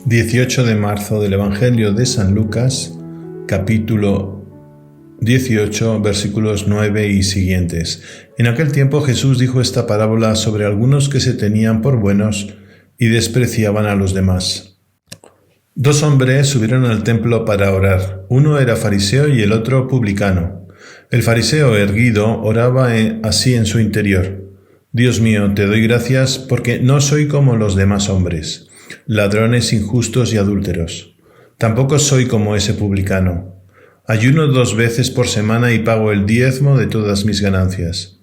18 de marzo del Evangelio de San Lucas, capítulo 18, versículos 9 y siguientes. En aquel tiempo Jesús dijo esta parábola sobre algunos que se tenían por buenos y despreciaban a los demás. Dos hombres subieron al templo para orar. Uno era fariseo y el otro publicano. El fariseo, erguido, oraba así en su interior: Dios mío, te doy gracias porque no soy como los demás hombres, ladrones, injustos y adúlteros. Tampoco soy como ese publicano. Ayuno 2 veces por semana y pago el diezmo de todas mis ganancias.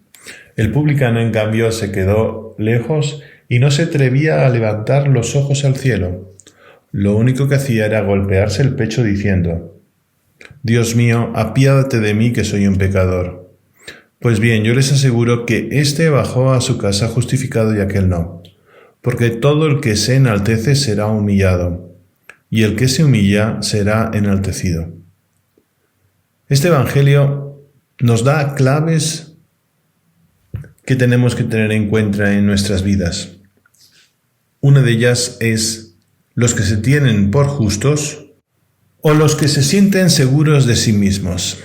El publicano, en cambio, se quedó lejos y no se atrevía a levantar los ojos al cielo. Lo único que hacía era golpearse el pecho diciendo: Dios mío, apiádate de mí que soy un pecador. Pues bien, yo les aseguro que éste bajó a su casa justificado y aquel no. Porque todo el que se enaltece será humillado, y el que se humilla será enaltecido. Este Evangelio nos da claves que tenemos que tener en cuenta en nuestras vidas. Una de ellas es los que se tienen por justos o los que se sienten seguros de sí mismos.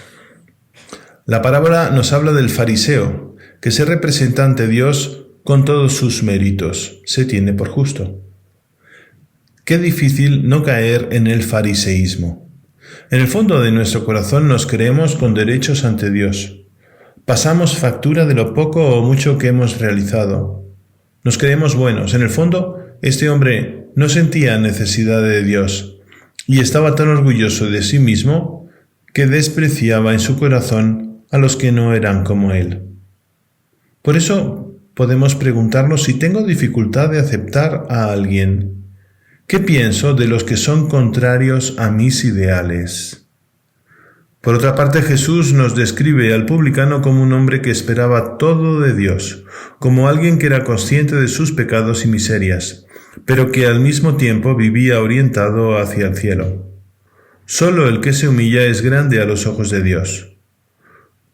La parábola nos habla del fariseo, que se representa ante Dios con todos sus méritos, se tiene por justo. Qué difícil no caer en el fariseísmo. En el fondo de nuestro corazón nos creemos con derechos ante Dios. Pasamos factura de lo poco o mucho que hemos realizado. Nos creemos buenos. En el fondo, este hombre no sentía necesidad de Dios y estaba tan orgulloso de sí mismo que despreciaba en su corazón a los que no eran como él. Por eso podemos preguntarnos si tengo dificultad de aceptar a alguien. ¿Qué pienso de los que son contrarios a mis ideales? Por otra parte, Jesús nos describe al publicano como un hombre que esperaba todo de Dios, como alguien que era consciente de sus pecados y miserias, pero que al mismo tiempo vivía orientado hacia el cielo. Solo el que se humilla es grande a los ojos de Dios.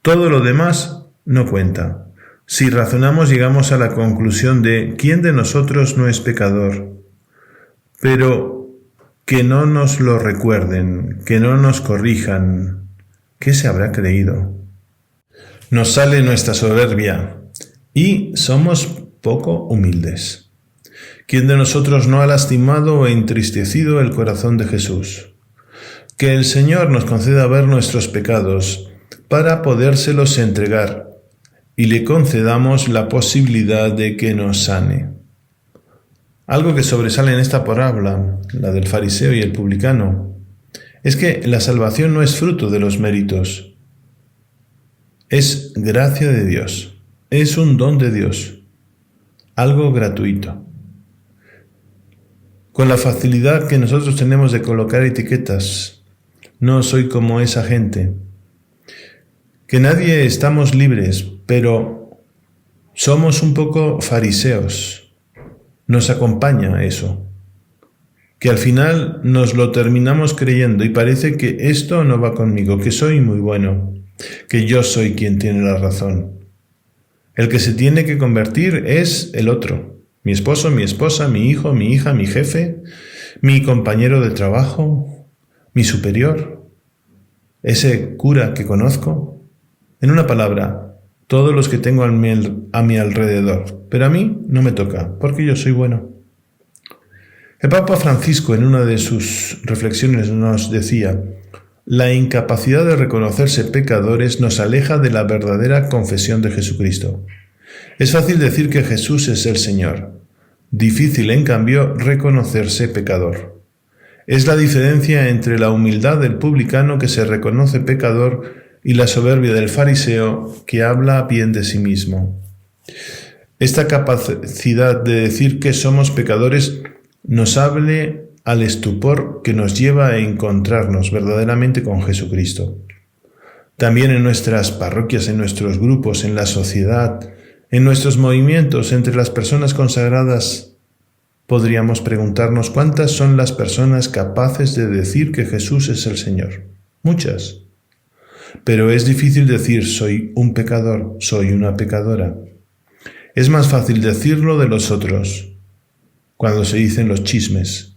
Todo lo demás no cuenta. Si razonamos, llegamos a la conclusión de ¿quién de nosotros no es pecador? Pero que no nos lo recuerden, que no nos corrijan. ¿Qué se habrá creído? Nos sale nuestra soberbia y somos poco humildes. ¿Quién de nosotros no ha lastimado o entristecido el corazón de Jesús? Que el Señor nos conceda ver nuestros pecados para podérselos entregar y le concedamos la posibilidad de que nos sane. Algo que sobresale en esta parábola, la del fariseo y el publicano, es que la salvación no es fruto de los méritos. Es gracia de Dios, es un don de Dios, algo gratuito. Con la facilidad que nosotros tenemos de colocar etiquetas, no soy como esa gente. Que nadie estamos libres, pero somos un poco fariseos. Nos acompaña eso. Que al final nos lo terminamos creyendo y parece que esto no va conmigo, que soy muy bueno, que yo soy quien tiene la razón. El que se tiene que convertir es el otro. Mi esposo, mi esposa, mi hijo, mi hija, mi jefe, mi compañero de trabajo, mi superior, ese cura que conozco. En una palabra, todos los que tengo a mi alrededor, pero a mí no me toca, porque yo soy bueno. El Papa Francisco, en una de sus reflexiones, nos decía: la incapacidad de reconocerse pecadores nos aleja de la verdadera confesión de Jesucristo. Es fácil decir que Jesús es el Señor, difícil, en cambio, reconocerse pecador. Es la diferencia entre la humildad del publicano que se reconoce pecador y la soberbia del fariseo que habla bien de sí mismo. Esta capacidad de decir que somos pecadores nos hable al estupor que nos lleva a encontrarnos verdaderamente con Jesucristo. También en nuestras parroquias, en nuestros grupos, en la sociedad, en nuestros movimientos, entre las personas consagradas, podríamos preguntarnos cuántas son las personas capaces de decir que Jesús es el Señor. Muchas. Pero es difícil decir soy un pecador, soy una pecadora. Es más fácil decirlo de los otros, cuando se dicen los chismes,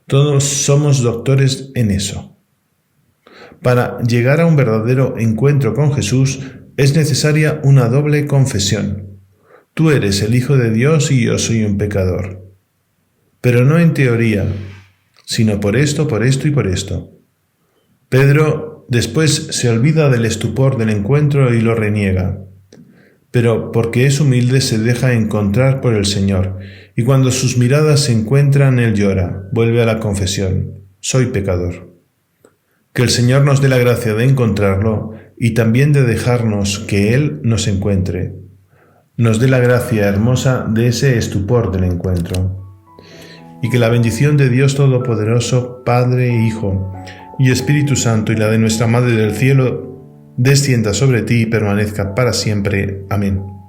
Todos somos doctores en eso. Para llegar a un verdadero encuentro con Jesús es necesaria una doble confesión. Tú eres el Hijo de Dios y yo soy un pecador. Pero no en teoría, sino por esto y por esto. Pedro después se olvida del estupor del encuentro y lo reniega. Pero porque es humilde se deja encontrar por el Señor, y cuando sus miradas se encuentran, él llora, vuelve a la confesión: soy pecador. Que el Señor nos dé la gracia de encontrarlo y también de dejarnos que Él nos encuentre. Nos dé la gracia hermosa de ese estupor del encuentro. Y que la bendición de Dios Todopoderoso, Padre, Hijo y Espíritu Santo, y la de nuestra Madre del Cielo, descienda sobre ti y permanezca para siempre. Amén.